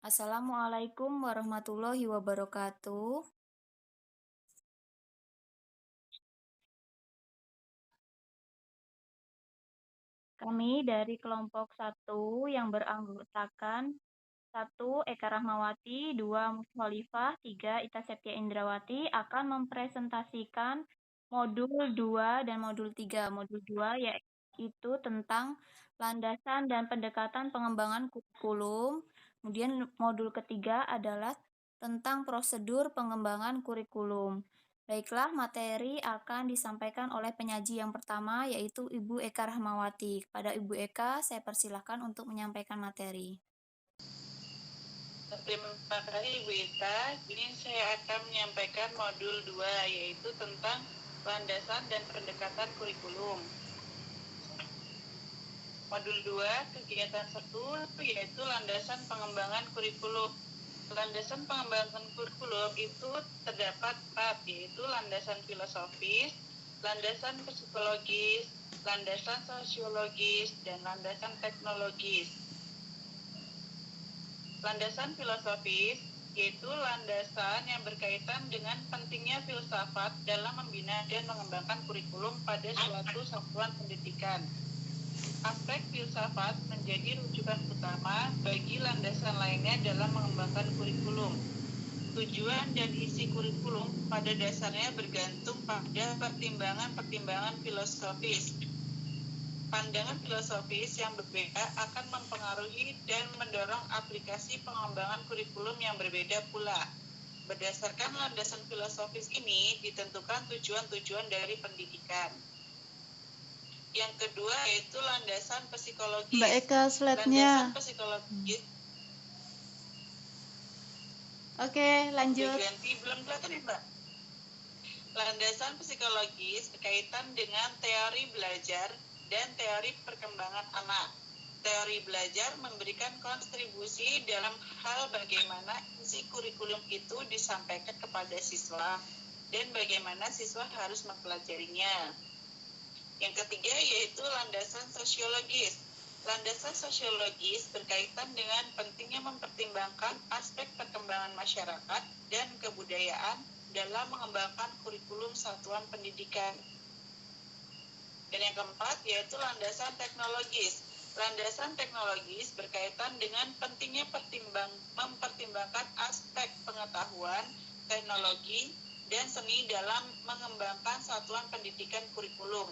Assalamualaikum warahmatullahi wabarakatuh. Kami dari kelompok 1 yang beranggotakan 1 Eka Rahmawati, 2 Musholifah, 3 Ita Septia Indrawati akan mempresentasikan modul 2 dan modul 3. Modul 2 yaitu tentang landasan dan pendekatan pengembangan kurikulum. Kemudian modul ketiga adalah tentang prosedur pengembangan kurikulum. Baiklah, materi akan disampaikan oleh penyaji yang pertama, yaitu Ibu Eka Rahmawati. Kepada Ibu Eka, saya persilahkan untuk menyampaikan materi. Terima kasih Ibu Ita. Ini saya akan menyampaikan modul 2, yaitu tentang landasan dan pendekatan kurikulum. Modul 2, kegiatan 1, yaitu landasan pengembangan kurikulum. Landasan pengembangan kurikulum itu terdapat 4, yaitu landasan filosofis, landasan psikologis, landasan sosiologis, dan landasan teknologis. Landasan filosofis yaitu landasan yang berkaitan dengan pentingnya filsafat dalam membina dan mengembangkan kurikulum pada suatu satuan pendidikan. Aspek filsafat menjadi rujukan utama bagi landasan lainnya dalam mengembangkan kurikulum. Tujuan dan isi kurikulum pada dasarnya bergantung pada pertimbangan-pertimbangan filosofis. Pandangan filosofis yang berbeda akan mempengaruhi dan mendorong aplikasi pengembangan kurikulum yang berbeda pula. Berdasarkan landasan filosofis ini ditentukan tujuan-tujuan dari pendidikan. Yang kedua yaitu landasan psikologis. Mbak Eka, slide-nya. Landasan psikologis. Oke, lanjut. Diganti, belum kelihatan ya, Mbak? Landasan psikologis berkaitan dengan teori belajar dan teori perkembangan anak. Teori belajar memberikan kontribusi dalam hal bagaimana isi kurikulum itu disampaikan kepada siswa dan bagaimana siswa harus mempelajarinya. Yang ketiga yaitu landasan sosiologis. Landasan sosiologis berkaitan dengan pentingnya mempertimbangkan aspek perkembangan masyarakat dan kebudayaan dalam mengembangkan kurikulum satuan pendidikan. Dan yang keempat yaitu landasan teknologis. Landasan teknologis berkaitan dengan pentingnya mempertimbangkan aspek pengetahuan, teknologi, dan seni dalam mengembangkan satuan pendidikan kurikulum.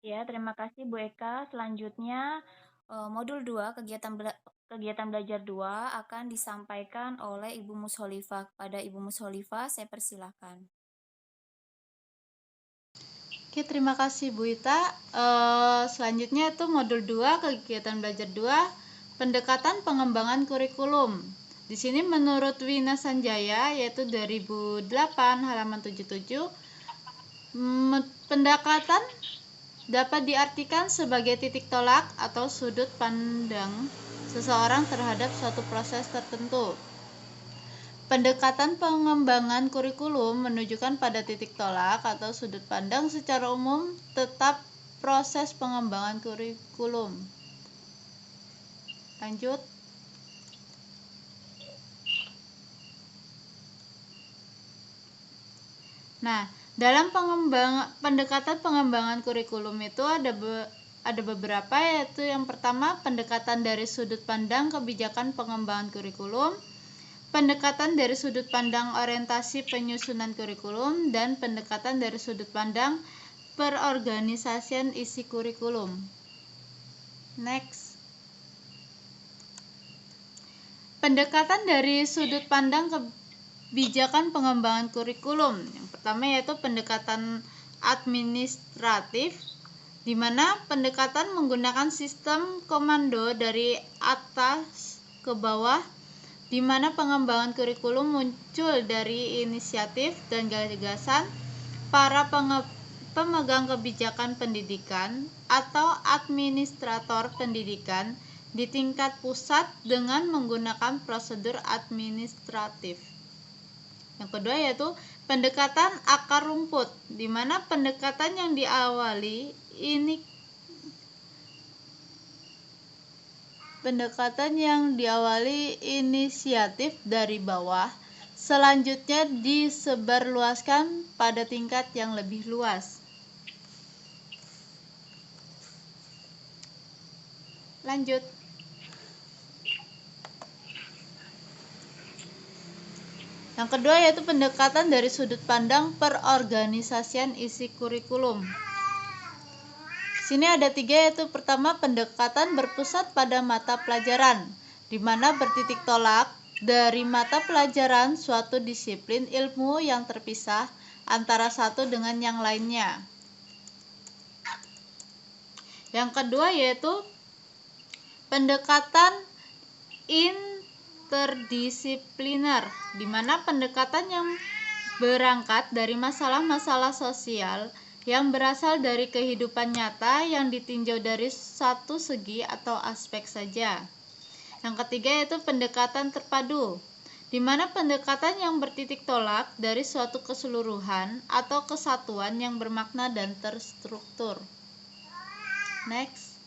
Ya, terima kasih Bu Eka. Selanjutnya, modul 2, kegiatan belajar 2 akan disampaikan oleh Ibu Musholifah. Kepada Ibu Musholifah, saya persilahkan. Oke, terima kasih Bu Ita. Selanjutnya itu modul 2, kegiatan belajar 2, pendekatan pengembangan kurikulum. Di sini menurut Wina Sanjaya, yaitu 2008 halaman 77, pendekatan dapat diartikan sebagai titik tolak atau sudut pandang seseorang terhadap suatu proses tertentu. Pendekatan pengembangan kurikulum menunjukkan pada titik tolak atau sudut pandang secara umum tetap proses pengembangan kurikulum. Lanjut. Nah, dalam pendekatan pengembangan kurikulum itu ada beberapa, yaitu yang pertama pendekatan dari sudut pandang kebijakan pengembangan kurikulum, pendekatan dari sudut pandang orientasi penyusunan kurikulum, dan pendekatan dari sudut pandang perorganisasian isi kurikulum. Next. Pendekatan dari sudut pandang kebijakan pengembangan kurikulum. Yang pertama yaitu pendekatan administratif, di mana pendekatan menggunakan sistem komando dari atas ke bawah, di mana pengembangan kurikulum muncul dari inisiatif dan gagasan para pemegang kebijakan pendidikan atau administrator pendidikan di tingkat pusat dengan menggunakan prosedur administratif. Yang kedua yaitu pendekatan akar rumput, di mana pendekatan yang diawali pendekatan yang diawali inisiatif dari bawah, selanjutnya disebarluaskan pada tingkat yang lebih luas. Lanjut. Yang kedua yaitu pendekatan dari sudut pandang perorganisasian isi kurikulum. Sini ada 3, yaitu pertama pendekatan berpusat pada mata pelajaran, di mana bertitik tolak dari mata pelajaran suatu disiplin ilmu yang terpisah antara satu dengan yang lainnya. Yang kedua yaitu pendekatan interdisipliner, di mana pendekatan yang berangkat dari masalah-masalah sosial yang berasal dari kehidupan nyata yang ditinjau dari satu segi atau aspek saja. Yang ketiga yaitu pendekatan terpadu, di mana pendekatan yang bertitik tolak dari suatu keseluruhan atau kesatuan yang bermakna dan terstruktur. Next.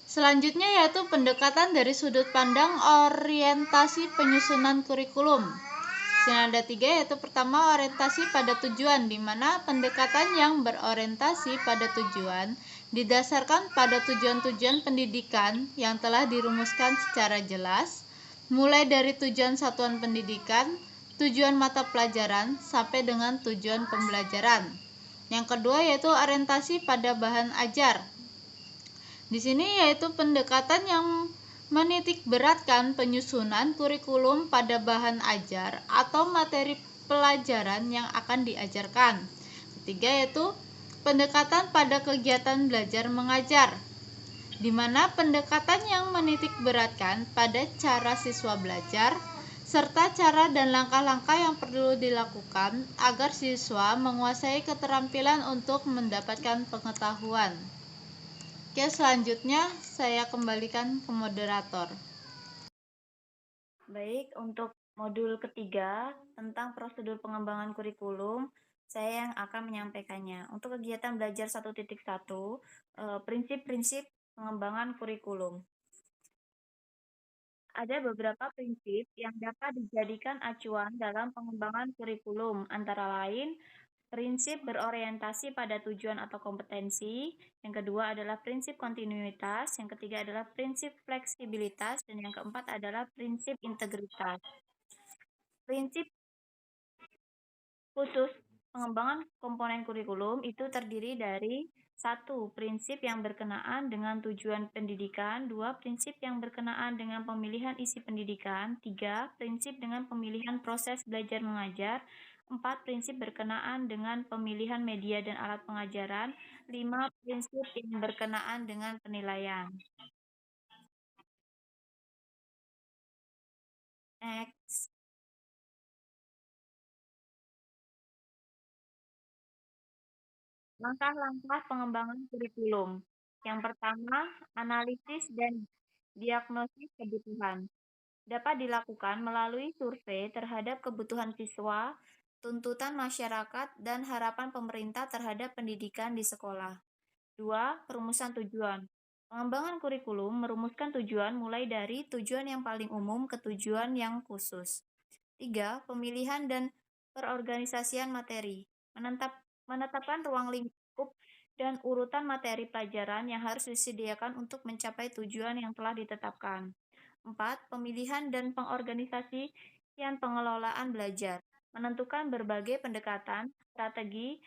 Selanjutnya yaitu pendekatan dari sudut pandang orientasi penyusunan kurikulum. Sini ada 3, yaitu pertama orientasi pada tujuan, di mana pendekatan yang berorientasi pada tujuan didasarkan pada tujuan-tujuan pendidikan yang telah dirumuskan secara jelas, mulai dari tujuan satuan pendidikan, tujuan mata pelajaran, sampai dengan tujuan pembelajaran. Yang kedua yaitu orientasi pada bahan ajar. Di sini yaitu pendekatan yang menitik beratkan penyusunan kurikulum pada bahan ajar atau materi pelajaran yang akan diajarkan. Ketiga yaitu pendekatan pada kegiatan belajar mengajar, di mana pendekatan yang menitik beratkan pada cara siswa belajar serta cara dan langkah-langkah yang perlu dilakukan agar siswa menguasai keterampilan untuk mendapatkan pengetahuan. Oke, selanjutnya saya kembalikan ke moderator. Baik, untuk modul ketiga tentang prosedur pengembangan kurikulum, saya yang akan menyampaikannya. Untuk kegiatan belajar 1.1, prinsip-prinsip pengembangan kurikulum. Ada beberapa prinsip yang dapat dijadikan acuan dalam pengembangan kurikulum, antara lain prinsip berorientasi pada tujuan atau kompetensi, yang kedua adalah prinsip kontinuitas, yang ketiga adalah prinsip fleksibilitas, dan yang keempat adalah prinsip integritas. Prinsip khusus pengembangan komponen kurikulum itu terdiri dari 1. Prinsip yang berkenaan dengan tujuan pendidikan, 2. Prinsip yang berkenaan dengan pemilihan isi pendidikan, 3. Prinsip dengan pemilihan proses belajar mengajar, 4. Prinsip berkenaan dengan pemilihan media dan alat pengajaran, 5. Prinsip yang berkenaan dengan penilaian. Next. Langkah-langkah pengembangan kurikulum. Yang pertama, analisis dan diagnosis kebutuhan. Dapat dilakukan melalui survei terhadap kebutuhan siswa, tuntutan masyarakat, dan harapan pemerintah terhadap pendidikan di sekolah. 2. Perumusan tujuan. Pengembangan kurikulum merumuskan tujuan mulai dari tujuan yang paling umum ke tujuan yang khusus. 3. Pemilihan dan perorganisasian materi. Menetapkan ruang lingkup dan urutan materi pelajaran yang harus disediakan untuk mencapai tujuan yang telah ditetapkan. 4. Pemilihan dan pengorganisasian pengelolaan belajar. Menentukan berbagai pendekatan, strategi,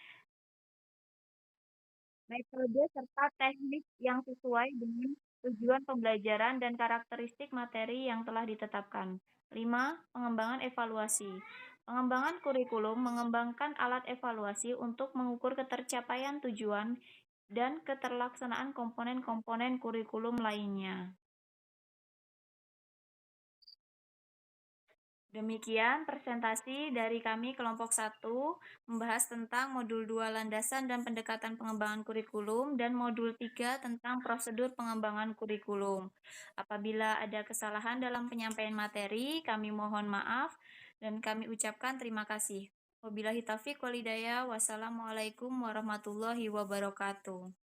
metode, serta teknik yang sesuai dengan tujuan pembelajaran dan karakteristik materi yang telah ditetapkan. 5. Pengembangan evaluasi. Pengembangan kurikulum mengembangkan alat evaluasi untuk mengukur ketercapaian tujuan dan keterlaksanaan komponen-komponen kurikulum lainnya. Demikian presentasi dari kami kelompok 1 membahas tentang modul 2 landasan dan pendekatan pengembangan kurikulum dan modul 3 tentang prosedur pengembangan kurikulum. Apabila ada kesalahan dalam penyampaian materi, kami mohon maaf dan kami ucapkan terima kasih. Wabillahi taufiq wal hidayah. Wassalamualaikum warahmatullahi wabarakatuh.